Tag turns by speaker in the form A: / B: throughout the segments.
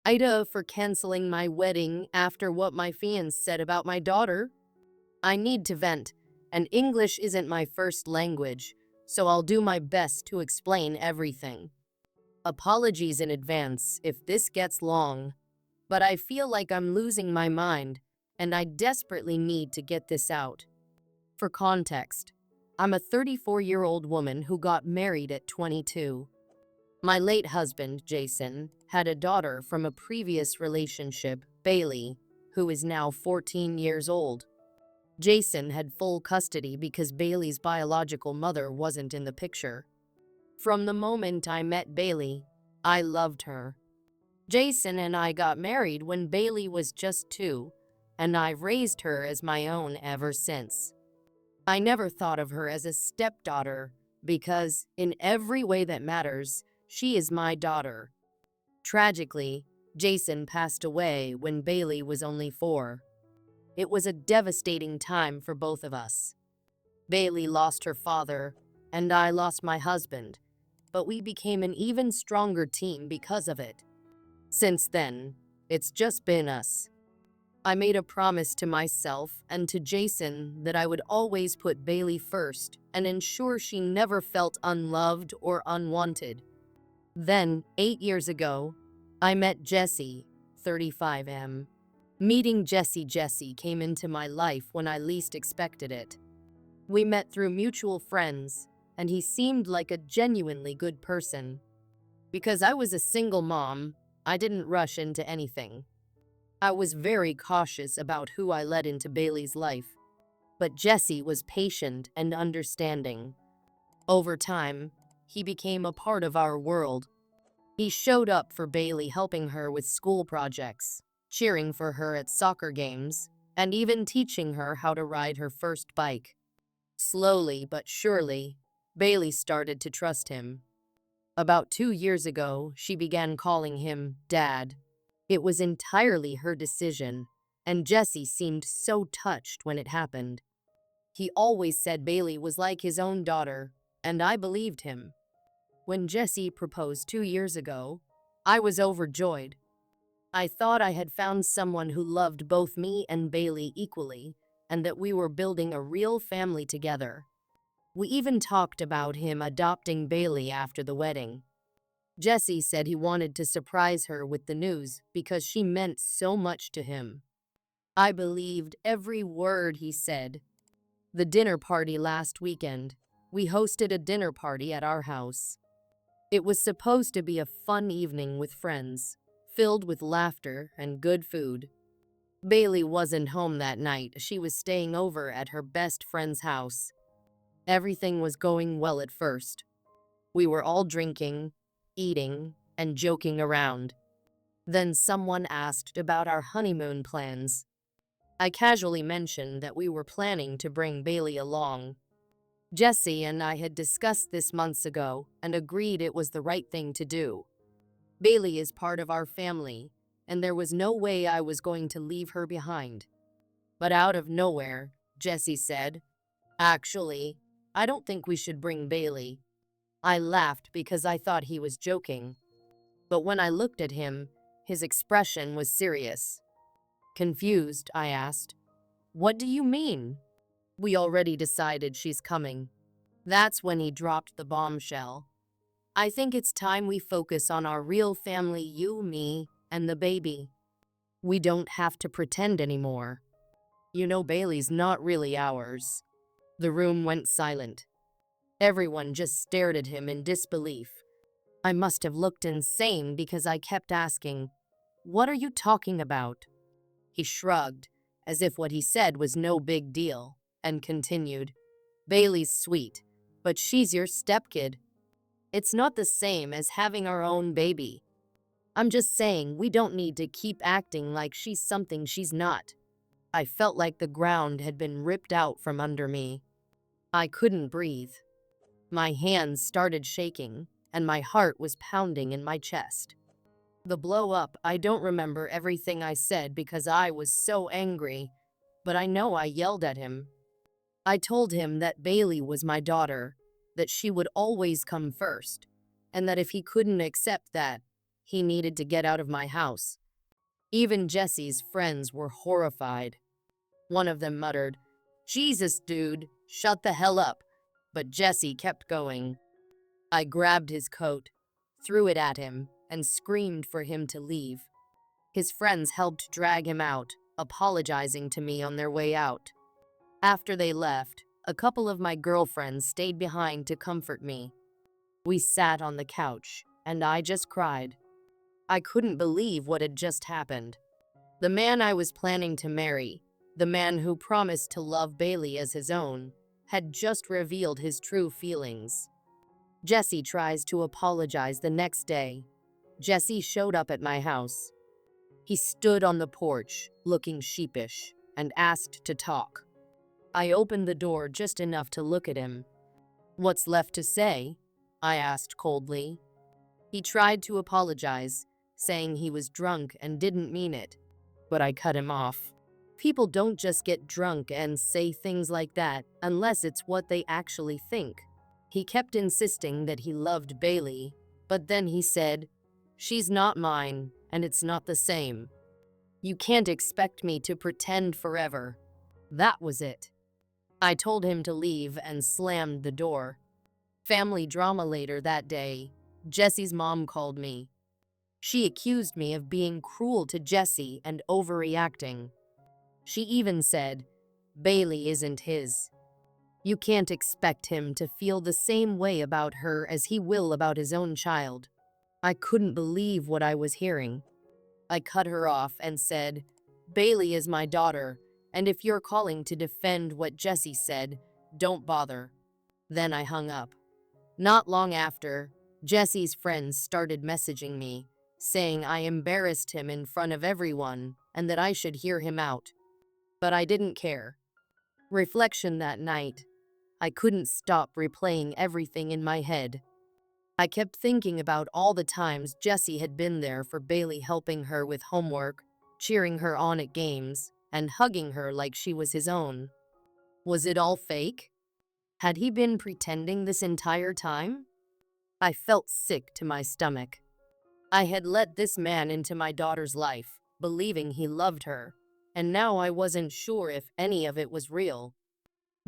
A: AITA for canceling my wedding after what my fiancé said about my daughter. I need to vent, and English isn't my first language, so I'll do my best to explain everything. Apologies in advance if this gets long, but I feel like I'm losing my mind, and I desperately need to get this out. For context, I'm a 34-year-old woman who got married at 22. My late husband, Jason, had a daughter from a previous relationship, Bailey, who is now 14 years old. Jason had full custody because Bailey's biological mother wasn't in the picture. From the moment I met Bailey, I loved her. Jason and I got married when Bailey was just 2, and I've raised her as my own ever since. I never thought of her as a stepdaughter because, in every way that matters, she is my daughter. Tragically, Jason passed away when Bailey was only 4. It was a devastating time for both of us. Bailey lost her father, and I lost my husband, but we became an even stronger team because of it. Since then, it's just been us. I made a promise to myself and to Jason that I would always put Bailey first and ensure she never felt unloved or unwanted. Then, 8 years ago, I met Jesse, 35M. Meeting Jesse came into my life when I least expected it. We met through mutual friends, and he seemed like a genuinely good person. Because I was a single mom, I didn't rush into anything. I was very cautious about who I let into Bailey's life, but Jesse was patient and understanding. Over time, he became a part of our world. He showed up for Bailey, helping her with school projects, cheering for her at soccer games, and even teaching her how to ride her first bike. Slowly but surely, Bailey started to trust him. About 2 years ago, she began calling him Dad. It was entirely her decision, and Jesse seemed so touched when it happened. He always said Bailey was like his own daughter, and I believed him. When Jesse proposed 2 years ago, I was overjoyed. I thought I had found someone who loved both me and Bailey equally, and that we were building a real family together. We even talked about him adopting Bailey after the wedding. Jesse said he wanted to surprise her with the news because she meant so much to him. I believed every word he said. The dinner party last weekend, we hosted a dinner party at our house. It was supposed to be a fun evening with friends, filled with laughter and good food. Bailey wasn't home that night. She was staying over at her best friend's house. Everything was going well at first. We were all drinking, eating, and joking around. Then someone asked about our honeymoon plans. I casually mentioned that we were planning to bring Bailey along. Jesse and I had discussed this months ago and agreed it was the right thing to do. Bailey is part of our family, and there was no way I was going to leave her behind. But out of nowhere, Jesse said, "Actually, I don't think we should bring Bailey." I laughed because I thought he was joking. But when I looked at him, his expression was serious. Confused, I asked, "What do you mean?" "We already decided she's coming." That's when he dropped the bombshell. "I think it's time we focus on our real family, you, me, and the baby. We don't have to pretend anymore. You know, Bailey's not really ours." The room went silent. Everyone just stared at him in disbelief. I must have looked insane because I kept asking, "What are you talking about?" He shrugged, as if what he said was no big deal, and continued, "Bailey's sweet, but she's your stepkid. It's not the same as having our own baby. I'm just saying we don't need to keep acting like she's something she's not." I felt like the ground had been ripped out from under me. I couldn't breathe. My hands started shaking, and my heart was pounding in my chest. The blow up, I don't remember everything I said because I was so angry, but I know I yelled at him. I told him that Bailey was my daughter, that she would always come first, and that if he couldn't accept that, He needed to get out of my house. Even Jesse's friends were horrified. One of them muttered, "Jesus, dude, shut the hell up." But Jesse kept going. I grabbed his coat, threw it at him, and screamed for him to leave. His friends helped drag him out, apologizing to me on their way out. After they left, a couple of my girlfriends stayed behind to comfort me. We sat on the couch, and I just cried. I couldn't believe what had just happened. The man I was planning to marry, the man who promised to love Bailey as his own, had just revealed his true feelings. Jesse tries to apologize the next day. Jesse showed up at my house. He stood on the porch, looking sheepish, and asked to talk. I opened the door just enough to look at him. "What's left to say?" I asked coldly. He tried to apologize, saying he was drunk and didn't mean it, but I cut him off. People don't just get drunk and say things like that unless it's what they actually think. He kept insisting that he loved Bailey, but then he said, "She's not mine, and it's not the same. You can't expect me to pretend forever." That was it. I told him to leave and slammed the door. Family drama later that day. Jesse's mom called me. She accused me of being cruel to Jesse and overreacting. She even said, "Bailey isn't his. You can't expect him to feel the same way about her as he will about his own child." I couldn't believe what I was hearing. I cut her off and said, "Bailey is my daughter, and if you're calling to defend what Jesse said, don't bother." Then I hung up. Not long after, Jesse's friends started messaging me, saying I embarrassed him in front of everyone and that I should hear him out. But I didn't care. Reflection that night. I couldn't stop replaying everything in my head. I kept thinking about all the times Jesse had been there for Bailey, helping her with homework, cheering her on at games, and hugging her like she was his own. Was it all fake? Had he been pretending this entire time? I felt sick to my stomach. I had let this man into my daughter's life, believing he loved her, and now I wasn't sure if any of it was real.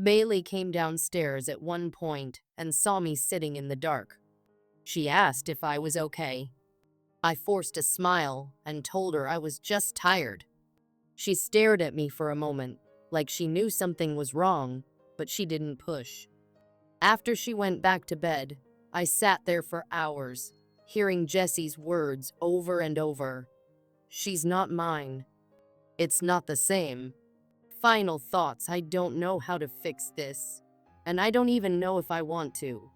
A: Bailey came downstairs at one point and saw me sitting in the dark. She asked if I was okay. I forced a smile and told her I was just tired. She stared at me for a moment, like she knew something was wrong, but she didn't push. After she went back to bed, I sat there for hours, hearing Jesse's words over and over. "She's not mine. It's not the same." Final thoughts: I don't know how to fix this, and I don't even know if I want to.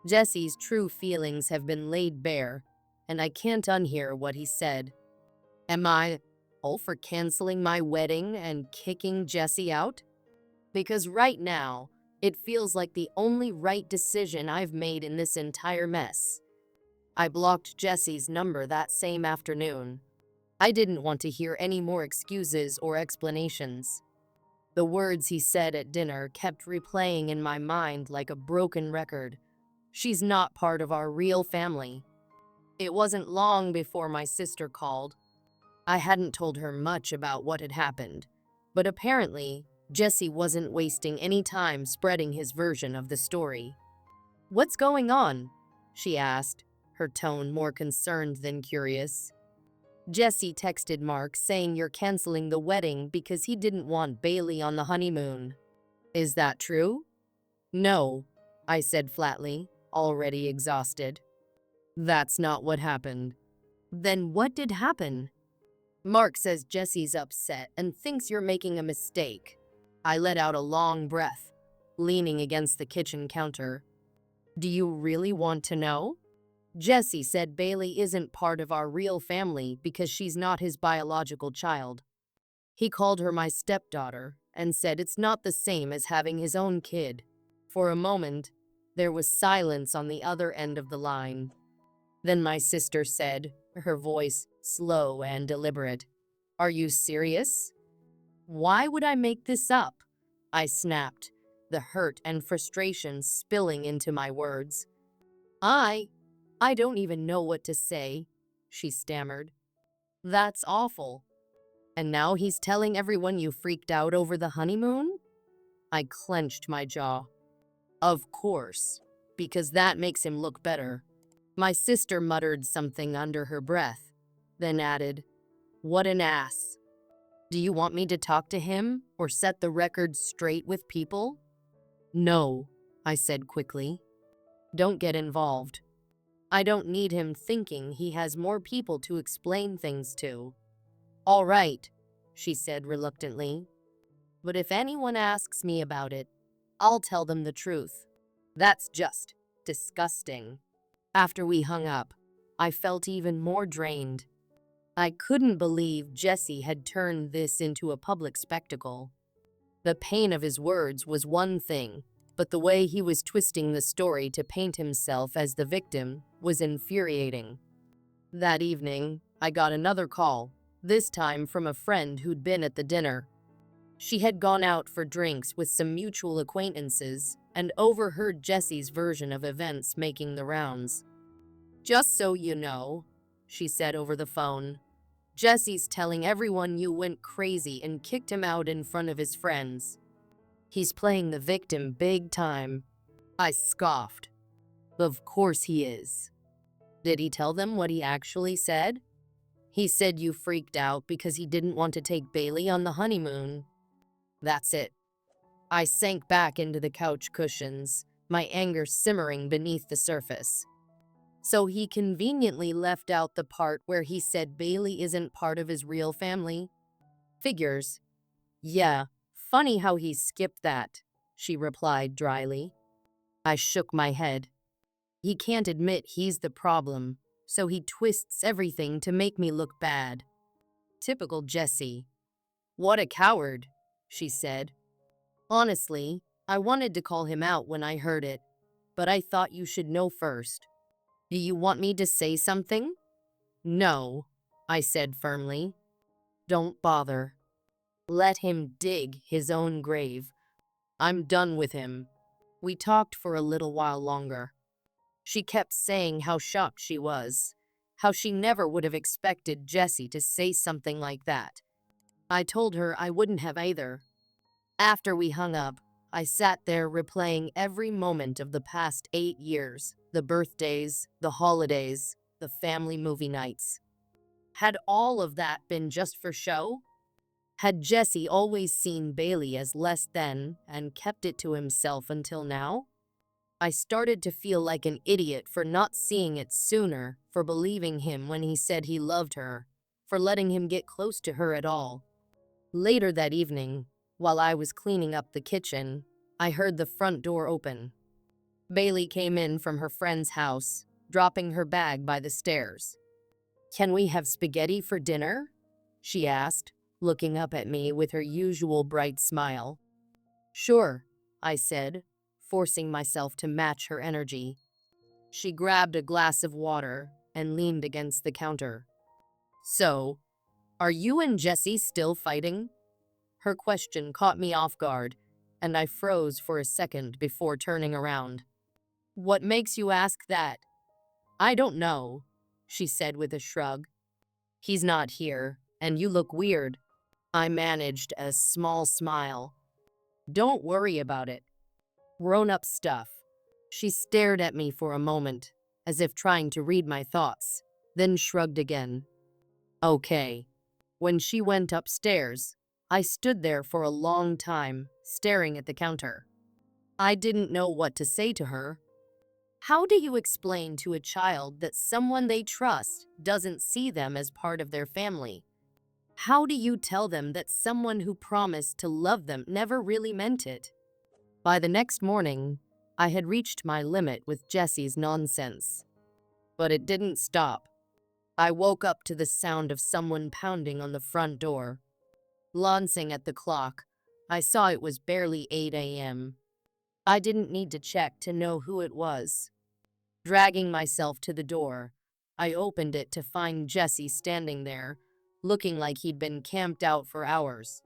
A: Jesse's true feelings have been laid bare, and I can't unhear what he said. Am I all for canceling my wedding and kicking Jesse out? Because right now, it feels like the only right decision I've made in this entire mess. I blocked Jesse's number that same afternoon. I didn't want to hear any more excuses or explanations. The words he said at dinner kept replaying in my mind like a broken record. "She's not part of our real family." It wasn't long before my sister called. I hadn't told her much about what had happened, but apparently, Jesse wasn't wasting any time spreading his version of the story. "What's going on?" she asked, her tone more concerned than curious. "Jesse texted Mark saying you're canceling the wedding because he didn't want Bailey on the honeymoon. Is that true?" "No," I said flatly, already exhausted. "That's not what happened." "Then what did happen?" "Mark says Jesse's upset and thinks you're making a mistake." I let out a long breath, leaning against the kitchen counter. "Do you really want to know?" "Jesse said Bailey isn't part of our real family because she's not his biological child. He called her my stepdaughter and said it's not the same as having his own kid." For a moment, there was silence on the other end of the line. Then my sister said, her voice slow and deliberate, "Are you serious?" "Why would I make this up?" I snapped, the hurt and frustration spilling into my words. I don't even know what to say. she stammered. That's awful. And now he's telling everyone you freaked out over the honeymoon? I clenched my jaw. Of course, because that makes him look better. My sister muttered something under her breath, then added, What an ass. Do you want me to talk to him or set the record straight with people? No, I said quickly. Don't get involved. I don't need him thinking he has more people to explain things to. All right, she said reluctantly. But if anyone asks me about it, I'll tell them the truth. That's just disgusting. After we hung up, I felt even more drained. I couldn't believe Jesse had turned this into a public spectacle. The pain of his words was one thing, but the way he was twisting the story to paint himself as the victim was infuriating. That evening, I got another call, this time from a friend who'd been at the dinner. She had gone out for drinks with some mutual acquaintances and overheard Jesse's version of events making the rounds. Just so you know, she said over the phone, Jesse's telling everyone you went crazy and kicked him out in front of his friends. He's playing the victim big time. I scoffed. Of course he is. Did he tell them what he actually said? He said you freaked out because he didn't want to take Bailey on the honeymoon. That's it. I sank back into the couch cushions, my anger simmering beneath the surface. So he conveniently left out the part where he said Bailey isn't part of his real family? Figures. Yeah, funny how he skipped that, she replied dryly. I shook my head. He can't admit he's the problem, so he twists everything to make me look bad. Typical Jesse. What a coward, she said. Honestly, I wanted to call him out when I heard it, but I thought you should know first. Do you want me to say something? No, I said firmly. Don't bother. Let him dig his own grave. I'm done with him. We talked for a little while longer. She kept saying how shocked she was, how she never would have expected Jesse to say something like that. I told her I wouldn't have either. After we hung up, I sat there replaying every moment of the past 8 years, the birthdays, the holidays, the family movie nights. Had all of that been just for show? Had Jesse always seen Bailey as less than and kept it to himself until now? I started to feel like an idiot for not seeing it sooner, for believing him when he said he loved her, for letting him get close to her at all. Later that evening, while I was cleaning up the kitchen, I heard the front door open. Bailey came in from her friend's house, dropping her bag by the stairs. Can we have spaghetti for dinner? She asked, looking up at me with her usual bright smile. Sure, I said, forcing myself to match her energy. She grabbed a glass of water and leaned against the counter. So, are you and Jesse still fighting? Her question caught me off guard, and I froze for a second before turning around. What makes you ask that? I don't know, she said with a shrug. He's not here, and you look weird. I managed a small smile. Don't worry about it. Grown-up stuff. She stared at me for a moment, as if trying to read my thoughts, then shrugged again. Okay. When she went upstairs, I stood there for a long time, staring at the counter. I didn't know what to say to her. How do you explain to a child that someone they trust doesn't see them as part of their family? How do you tell them that someone who promised to love them never really meant it? By the next morning, I had reached my limit with Jesse's nonsense. But it didn't stop. I woke up to the sound of someone pounding on the front door. Glancing at the clock, I saw it was barely 8 a.m. I didn't need to check to know who it was. Dragging myself to the door, I opened it to find Jesse standing there, looking like he'd been camped out for hours.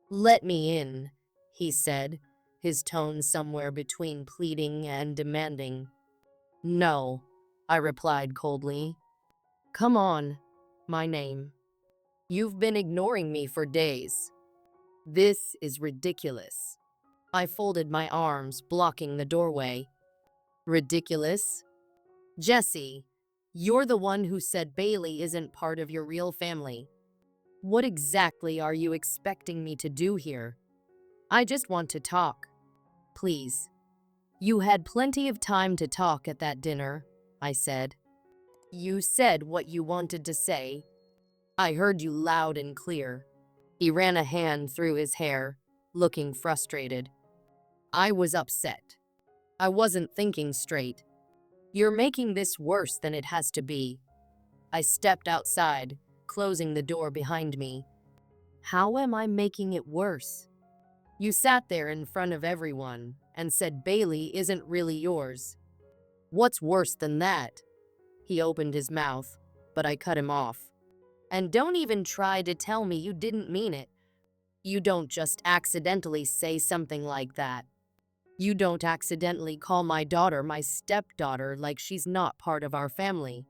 A: Let me in, he said, his tone somewhere between pleading and demanding. No, I replied coldly. Come on, my name. You've been ignoring me for days. This is ridiculous. I folded my arms, blocking the doorway. Ridiculous? Jesse, you're the one who said Bailey isn't part of your real family. What exactly are you expecting me to do here? I just want to talk. Please. You had plenty of time to talk at that dinner, I said. You said what you wanted to say. I heard you loud and clear. He ran a hand through his hair, looking frustrated. I was upset. I wasn't thinking straight. You're making this worse than it has to be. I stepped outside, closing the door behind me. How am I making it worse? You sat there in front of everyone and said Bailey isn't really yours. What's worse than that? He opened his mouth, but I cut him off. And don't even try to tell me you didn't mean it. You don't just accidentally say something like that. You don't accidentally call my daughter my stepdaughter like she's not part of our family.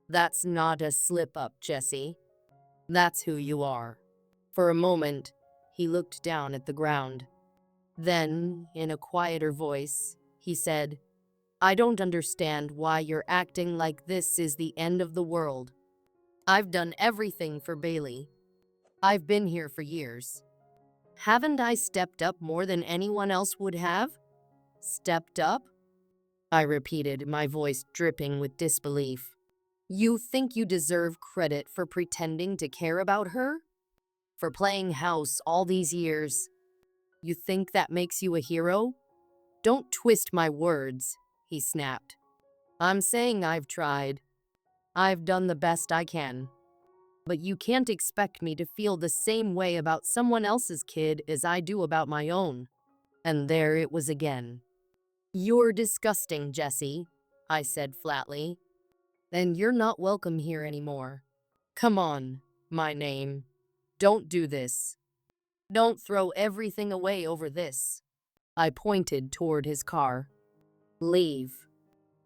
A: That's not a slip-up, Jesse. That's who you are. For a moment, he looked down at the ground. Then, in a quieter voice, he said, I don't understand why you're acting like this is the end of the world. I've done everything for Bailey. I've been here for years. Haven't I stepped up more than anyone else would have? Stepped up? I repeated, my voice dripping with disbelief. You think you deserve credit for pretending to care about her? For playing house all these years? You think that makes you a hero? Don't twist my words, he snapped. I'm saying I've tried. I've done the best I can. But you can't expect me to feel the same way about someone else's kid as I do about my own. And there it was again. You're disgusting, Jesse, I said flatly. Then you're not welcome here anymore. Come on, my name. Don't do this. Don't throw everything away over this. I pointed toward his car. Leave.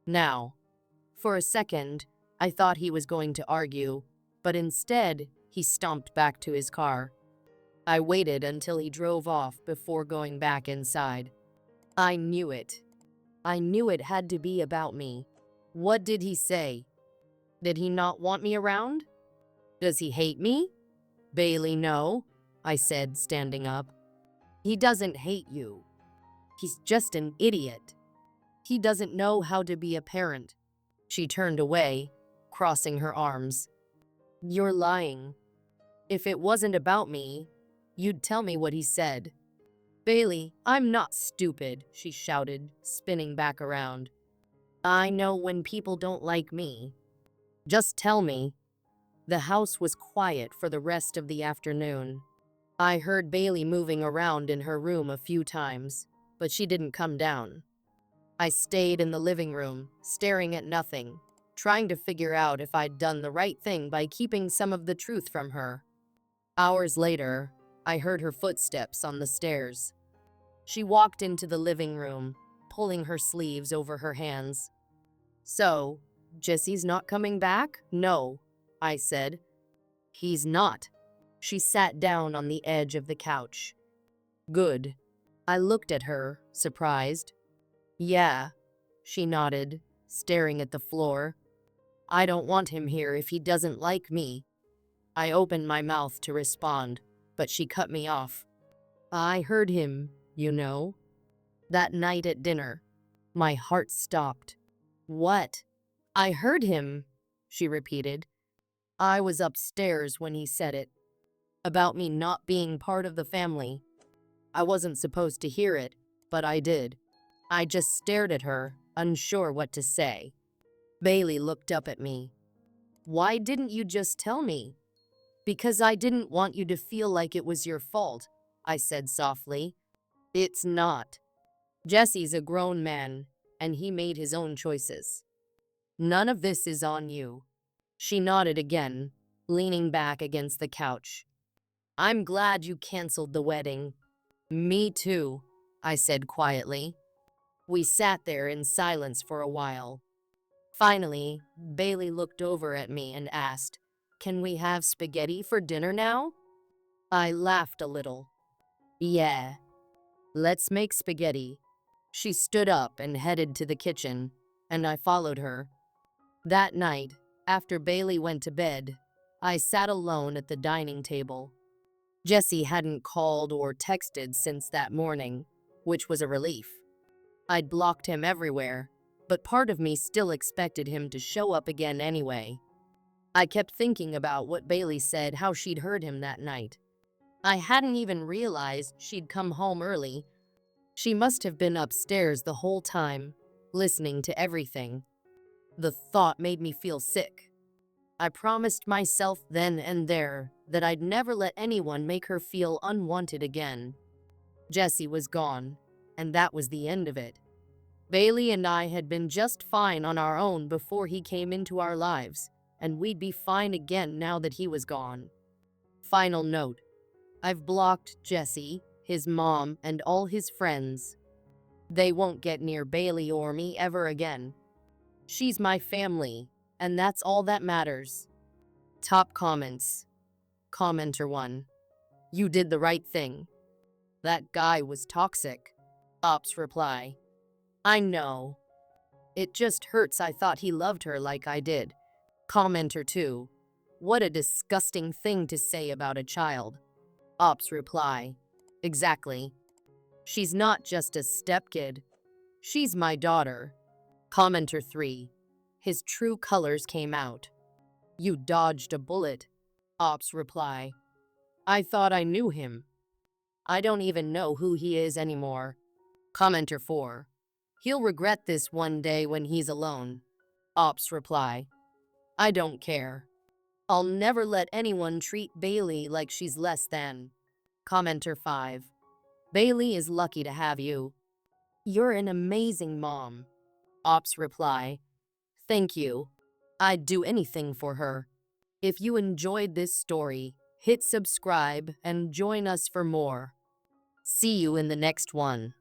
A: Now. For a second, I thought he was going to argue, but instead, he stomped back to his car. I waited until he drove off before going back inside. I knew it. I knew it had to be about me. What did he say? Did he not want me around? Does he hate me? Bailey, no, I said, standing up. He doesn't hate you. He's just an idiot. He doesn't know how to be a parent. She turned away, crossing her arms. You're lying. If it wasn't about me, you'd tell me what he said. Bailey, I'm not stupid, she shouted, spinning back around. I know when people don't like me. Just tell me. The house was quiet for the rest of the afternoon. I heard Bailey moving around in her room a few times, but she didn't come down. I stayed in the living room, staring at nothing, trying to figure out if I'd done the right thing by keeping some of the truth from her. Hours later, I heard her footsteps on the stairs. She walked into the living room, pulling her sleeves over her hands. So, Jesse's not coming back? No, I said. He's not. She sat down on the edge of the couch. Good. I looked at her, surprised. Yeah, she nodded, staring at the floor. I don't want him here if he doesn't like me. I opened my mouth to respond, but she cut me off. I heard him, you know. That night at dinner. My heart stopped. What? I heard him, she repeated. I was upstairs when he said it. About me not being part of the family. I wasn't supposed to hear it, but I did. I just stared at her, unsure what to say. Bailey looked up at me. Why didn't you just tell me? Because I didn't want you to feel like it was your fault, I said softly. It's not. Jesse's a grown man, and he made his own choices. None of this is on you. She nodded again, leaning back against the couch. I'm glad you canceled the wedding. Me too, I said quietly. We sat there in silence for a while. Finally, Bailey looked over at me and asked, "Can we have spaghetti for dinner now?" I laughed a little. "Yeah, let's make spaghetti." She stood up and headed to the kitchen, and I followed her. That night, after Bailey went to bed, I sat alone at the dining table. Jesse hadn't called or texted since that morning, which was a relief. I'd blocked him everywhere, but part of me still expected him to show up again anyway. I kept thinking about what Bailey said, how she'd heard him that night. I hadn't even realized she'd come home early. She must have been upstairs the whole time, listening to everything. The thought made me feel sick. I promised myself then and there that I'd never let anyone make her feel unwanted again. Jesse was gone, and that was the end of it. Bailey and I had been just fine on our own before he came into our lives, and we'd be fine again now that he was gone. Final note: I've blocked Jesse, his mom, and all his friends. They won't get near Bailey or me ever again. She's my family, and that's all that matters. Top comments. Commenter 1. You did the right thing. That guy was toxic. Ops reply. I know. It just hurts. I thought he loved her like I did. Commenter 2. What a disgusting thing to say about a child. Ops reply. Exactly. She's not just a stepkid. She's my daughter. Commenter 3. His true colors came out. You dodged a bullet. Ops reply. I thought I knew him. I don't even know who he is anymore. Commenter 4. He'll regret this one day when he's alone. Ops reply. I don't care. I'll never let anyone treat Bailey like she's less than. Commenter 5. Bailey is lucky to have you. You're an amazing mom. Ops reply. Thank you. I'd do anything for her. If you enjoyed this story, hit subscribe and join us for more. See you in the next one.